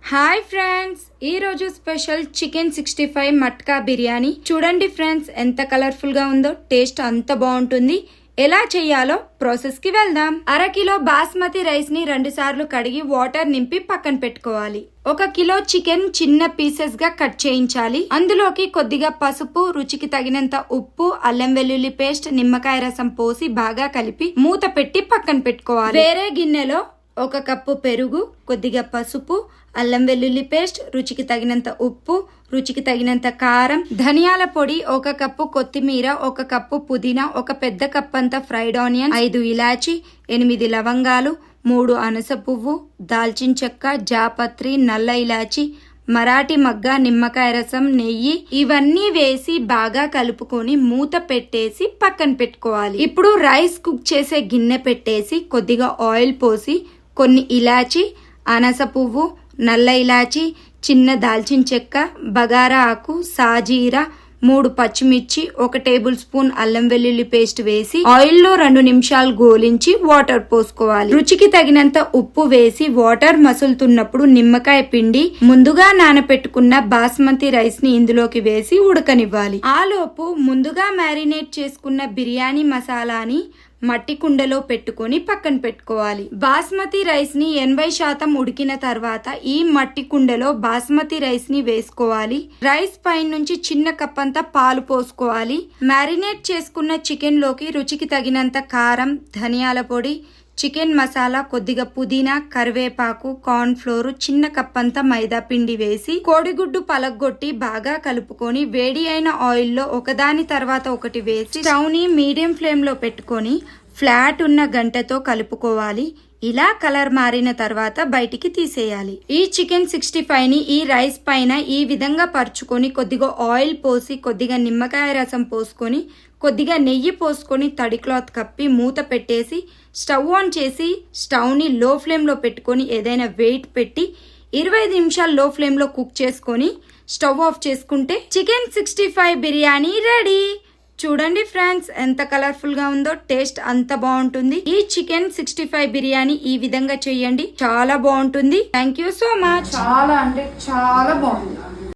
Hi friends, ఈ రోజు special chicken 65 matka biryani చూడండి ఫ్రెండ్స్. ఎంత కలర్ఫుల్ గా ఉందో, టేస్ట్ అంత బాగుంటుంది. ఎలా చేయాలో ప్రాసెస్ కి వెళ్దాం. 1/2 కిలో బాస్మతి రైస్ ని 2 సార్లు కడిగి వాటర్ నింపి పక్కన పెట్టుకోవాలి. 1 కిలో చికెన్ చిన్న పీసెస్ గా కట్ చేయించాలి. అందులోకి కొద్దిగా పసుపు, రుచికి తగినంత ఉప్పు, అల్లం వెల్లుల్లి పేస్ట్, నిమ్మకాయ రసం పోసి బాగా కలిపి మూత పెట్టి పక్కన పెట్టుకోవాలి. వేరే గిన్నెలో 1 కప్పు పెరుగు, కొద్దిగా పసుపు, అల్లం వెల్లుల్లి పేస్ట్, రుచికి తగినంత ఉప్పు, రుచికి తగినంత కారం, ధనియాల పొడి, 1 కప్పు కొత్తిమీర, 1 కప్పు పుదీనా, 1 పెద్ద కప్ అంత ఫ్రైడ్ ఆనియన్, 5 ఇలాచి, 8 లవంగాలు, 3 అనస పువ్వు, దాల్చిన చెక్క, జాపత్రి, నల్ల ఇలాచి, మరాఠీ మగ్గ, నిమ్మకాయ రసం, నెయ్యి ఇవన్నీ వేసి బాగా కలుపుకొని మూత పెట్టేసి పక్కన పెట్టుకోవాలి. ఇప్పుడు రైస్ కుక్ చేసే గిన్నె పెట్టేసి కొద్దిగా ఆయిల్ పోసి కొన్ని ఇలాచి, అనస పువ్వు, నల్ల ఇలాచి, చిన్న దాల్చిన చెక్క, బగారా ఆకు, సాజీరా, 3 పచ్చిమిర్చి, 1 టేబుల్ స్పూన్ అల్లం వెల్లుల్లి పేస్ట్ వేసి ఆయిల్ లో 2 నిమిషాలు గోలించి వాటర్ పోసుకోవాలి. రుచికి తగినంత ఉప్పు వేసి వాటర్ మసులుతున్నప్పుడు నిమ్మకాయ పిండి ముందుగా నానపెట్టుకున్న బాస్మతి రైస్ ని ఇందులోకి వేసి ఉడకనివ్వాలి. ఆలోపు ముందుగా మ్యారినేట్ చేసుకున్న బిర్యానీ మసాలాని మట్టి కుండలో పెట్టుకొని పక్కన పెట్టుకోవాలి. బాస్మతి రైస్ ని 80% ఉడికిన తర్వాత ఈ మట్టి కుండలో బాస్మతి రైస్ ని వేసుకోవాలి. రైస్ పైన నుంచి చిన్న కప్ అంతా పాలు పోసుకోవాలి. మ్యారినేట్ చేసుకున్న చికెన్ లోకి రుచికి తగినంత కారం, ధనియాల పొడి, చికెన్ మసాలా, కొద్దిగా పుదీనా, కరివేపాకు, కార్న్ ఫ్లోర్, చిన్న కప్ అంతా మైదా పిండి వేసి కోడిగుడ్డు పలగొట్టి బాగా కలుపుకొని వేడి అయిన ఆయిల్లో ఒకదాని తర్వాత ఒకటి వేసి స్టవ్ ని మీడియం ఫ్లేమ్ లో పెట్టుకొని ఫ్లాట్ ఉన్న గంటతో కలుపుకోవాలి. ఇలా కలర్ మారిన తర్వాత బయటికి తీసేయాలి. ఈ చికెన్ 65 ని ఈ రైస్ పైన ఈ విధంగా పరుచుకొని కొద్దిగా ఆయిల్ పోసి కొద్దిగా నిమ్మకాయ రసం పోసుకొని కొద్దిగా నెయ్యి పోసుకొని తడి క్లాత్ కప్పి మూత పెట్టేసి స్టవ్ ఆన్ చేసి స్టవ్ ని లో ఫ్లేమ్ లో పెట్టుకొని ఏదైనా వెయిట్ పెట్టి 25 నిమిషాలు లో ఫ్లేమ్ లో కుక్ చేసుకొని స్టవ్ ఆఫ్ చేసుకుంటే చికెన్ 65 బిర్యానీ రెడీ. చూడండి ఫ్రెండ్స్, ఎంత కలర్ఫుల్ గా ఉందో, టేస్ట్ అంత బాగుంటుంది. ఈ చికెన్ 65 బిర్యానీ ఈ విధంగా చేయండి, చాలా బాగుంటుంది. Thank you so much. చాలా అంటే చాలా బాగుంది.